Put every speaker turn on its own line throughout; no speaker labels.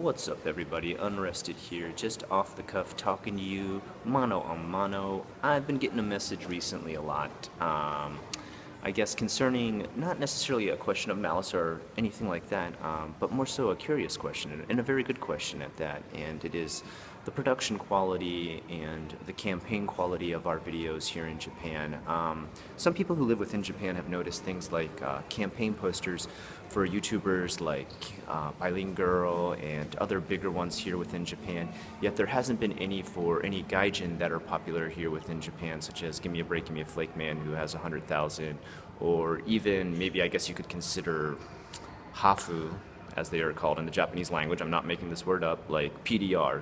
What's up, everybody? Unrested here, just off the cuff talking to you, mano a mano. I've been getting a message recently a lot, I guess concerning not necessarily a question of malice or anything like that, but more so a curious question, and a very good question at that, and it is the production quality and the campaign quality of our videos here in Japan. Some people who live within Japan have noticed things like campaign posters for YouTubers like Bilingual and other bigger ones here within Japan, yet there hasn't been any for any gaijin that are popular here within Japan, such as Give Me a Break, Give Me a Flake Man, who has 100,000, or even maybe I guess you could consider Hafu, as they are called in the Japanese language. I'm not making this word up, like PDR,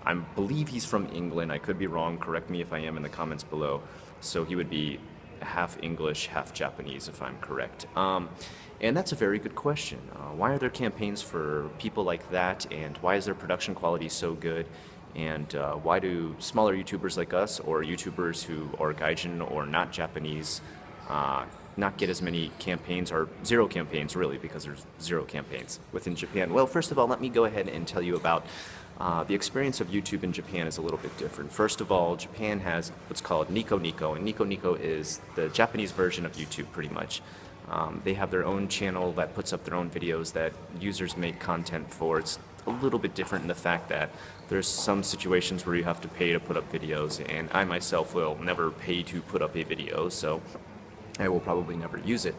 I believe he's from England. I could be wrong. Correct me if I am in the comments below. So he would be half English, half Japanese, if I'm correct. And that's a very good question. Why are there campaigns for people like that, and why is their production quality so good? And why do smaller YouTubers like us, or YouTubers who are gaijin or not Japanese, not get as many campaigns, or zero campaigns really, because there's zero campaigns within Japan? Well, first of all, let me go ahead and tell you about the experience of YouTube in Japan is a little bit different. First of all, Japan has what's called Nico Nico, and Nico Nico is the Japanese version of YouTube pretty much. They have their own channel that puts up their own videos that users make content for. It's a little bit different in the fact that there's some situations where you have to pay to put up videos, and I myself will never pay to put up a video, so I will probably never use it.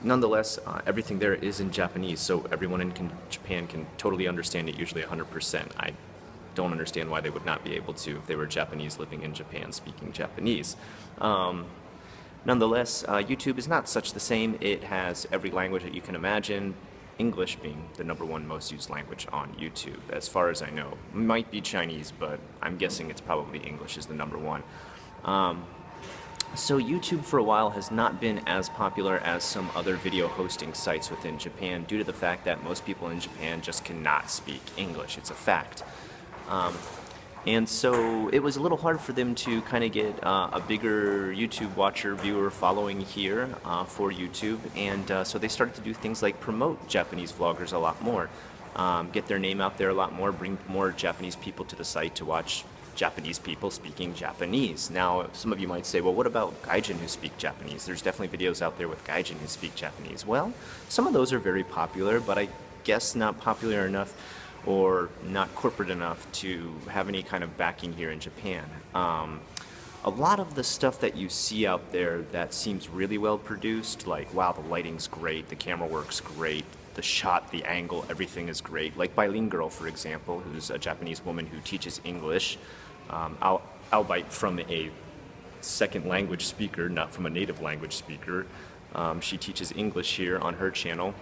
Nonetheless, everything there is in Japanese, so everyone in Japan can totally understand it, usually 100%. I don't understand why they would not be able to if they were Japanese living in Japan speaking Japanese. Nonetheless, YouTube is not such the same. It has every language that you can imagine, English being the #1 most used language on YouTube, as far as I know. Might be Chinese, but I'm guessing it's probably English is the #1. So YouTube for a while has not been as popular as some other video hosting sites within Japan due to the fact that most people in Japan just cannot speak English. It's a fact. And so it was a little hard for them to kind of get a bigger YouTube watcher, viewer following here for YouTube, and so they started to do things like promote Japanese vloggers a lot more, get their name out there a lot more, bring more Japanese people to the site to watch Japanese people speaking Japanese. Now, some of you might say, well, what about gaijin who speak Japanese? There's definitely videos out there with gaijin who speak Japanese. Well, some of those are very popular, but I guess not popular enough or not corporate enough to have any kind of backing here in Japan. A lot of the stuff that you see out there that seems really well produced, like, wow, the lighting's great, the camera works great, the shot, the angle, everything is great. Like Bilingual, for example, who's a Japanese woman who teaches English, albeit from a second language speaker, not from a native language speaker. She teaches English here on her channel.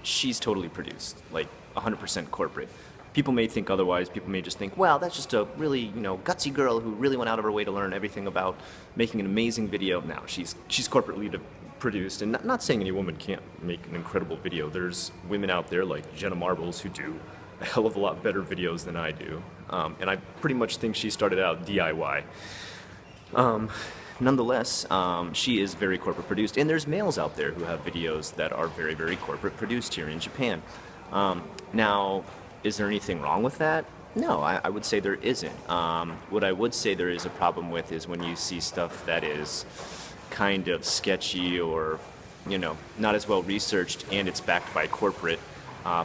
She's totally produced, like 100% corporate. People may think otherwise. People may just think, well, that's just a really, gutsy girl who really went out of her way to learn everything about making an amazing video. Now, she's corporately produced, and not saying any woman can't make an incredible video. There's women out there like Jenna Marbles who do a hell of a lot better videos than I do, and I pretty much think she started out D.I.Y. Nonetheless, she is very corporate produced, and there's males out there who have videos that are very, very corporate produced here in Japan. Now, is there anything wrong with that? No, I would say there isn't. What I would say there is a problem with is when you see stuff that is kind of sketchy or, not as well researched, and it's backed by corporate.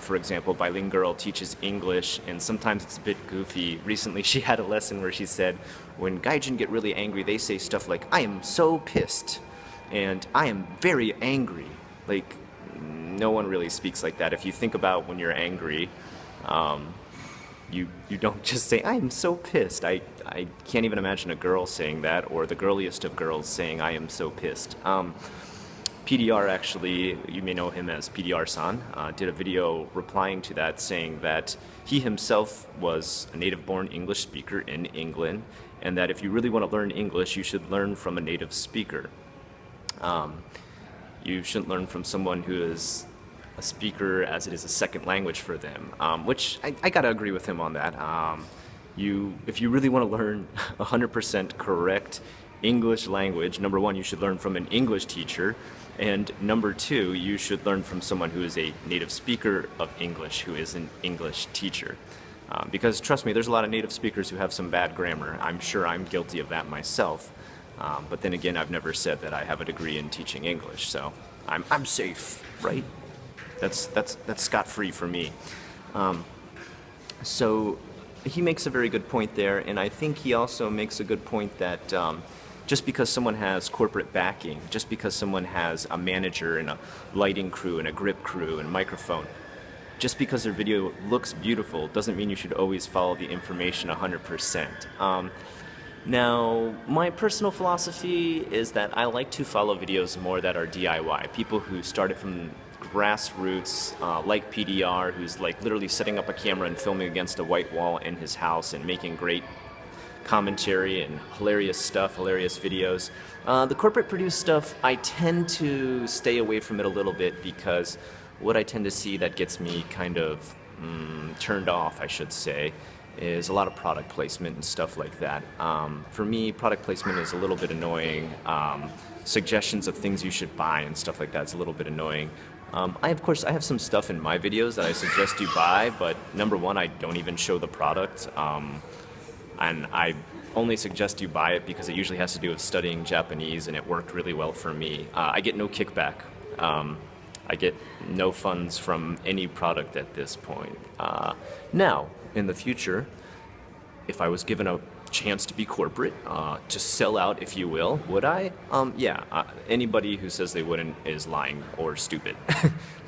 For example, Bilingual teaches English, and sometimes it's a bit goofy. Recently, she had a lesson where she said, when gaijin get really angry, they say stuff like, I am so pissed, and I am very angry. Like, no one really speaks like that. If you think about when you're angry, you don't just say, I am so pissed. I can't even imagine a girl saying that, or the girliest of girls saying, I am so pissed. PDR, actually, you may know him as PDR-san, did a video replying to that, saying that he himself was a native-born English speaker in England, and that if you really want to learn English, you should learn from a native speaker. You shouldn't learn from someone who is a speaker as it is a second language for them, which I gotta agree with him on that. If you really want to learn 100% correct English language, number one, you should learn from an English teacher. And number two, you should learn from someone who is a native speaker of English, who is an English teacher. Because trust me, there's a lot of native speakers who have some bad grammar. I'm sure I'm guilty of that myself. But then again, I've never said that I have a degree in teaching English, so I'm safe, right? That's scot-free for me. So he makes a very good point there, and I think he also makes a good point that just because someone has corporate backing, just because someone has a manager and a lighting crew and a grip crew and microphone, just because their video looks beautiful doesn't mean you should always follow the information 100%. Now, my personal philosophy is that I like to follow videos more that are DIY, people who started from grassroots, like PDR, who's like literally setting up a camera and filming against a white wall in his house and making great commentary and hilarious stuff, hilarious videos. The corporate produced stuff, I tend to stay away from it a little bit because what I tend to see that gets me kind of turned off, I should say, is a lot of product placement and stuff like that. For me, product placement is a little bit annoying. Suggestions of things you should buy and stuff like that is a little bit annoying. Of course, I have some stuff in my videos that I suggest you buy, but number one, I don't even show the product. And I only suggest you buy it because it usually has to do with studying Japanese, and it worked really well for me. I get no kickback. I get no funds from any product at this point. Now, in the future, if I was given a chance to be corporate, to sell out, if you will, would I? Yeah, anybody who says they wouldn't is lying or stupid.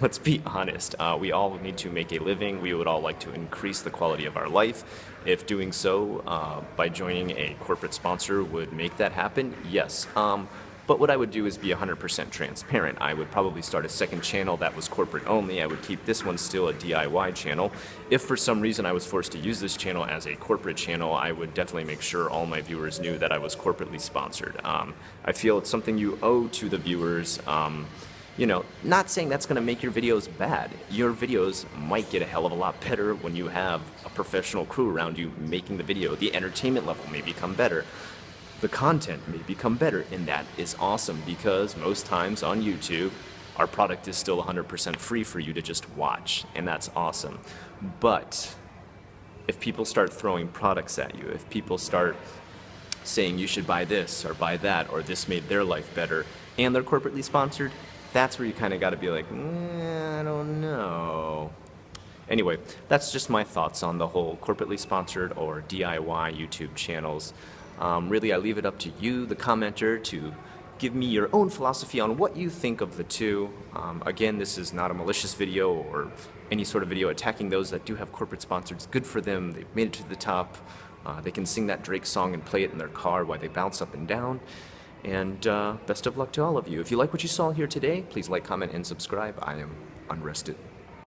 Let's be honest. We all need to make a living. We would all like to increase the quality of our life. If doing so by joining a corporate sponsor would make that happen, yes. But what I would do is be 100% transparent. I would probably start a second channel that was corporate only. I would keep this one still a DIY channel. If for some reason I was forced to use this channel as a corporate channel, I would definitely make sure all my viewers knew that I was corporately sponsored. I feel it's something you owe to the viewers. You know, not saying that's going to make your videos bad. Your videos might get a hell of a lot better when you have a professional crew around you making the video. The entertainment level may become better. The content may become better, and that is awesome because most times on YouTube, our product is still 100% free for you to just watch, and that's awesome. But if people start throwing products at you, if people start saying you should buy this or buy that or this made their life better, and they're corporately sponsored, that's where you kind of got to be like, I don't know. Anyway, that's just my thoughts on the whole corporately sponsored or DIY YouTube channels. Really, I leave it up to you, the commenter, to give me your own philosophy on what you think of the two. Again, this is not a malicious video or any sort of video attacking those that do have corporate sponsors. Good for them. They've made it to the top. They can sing that Drake song and play it in their car while they bounce up and down. And best of luck to all of you. If you like what you saw here today, please like, comment, and subscribe. I am unrested.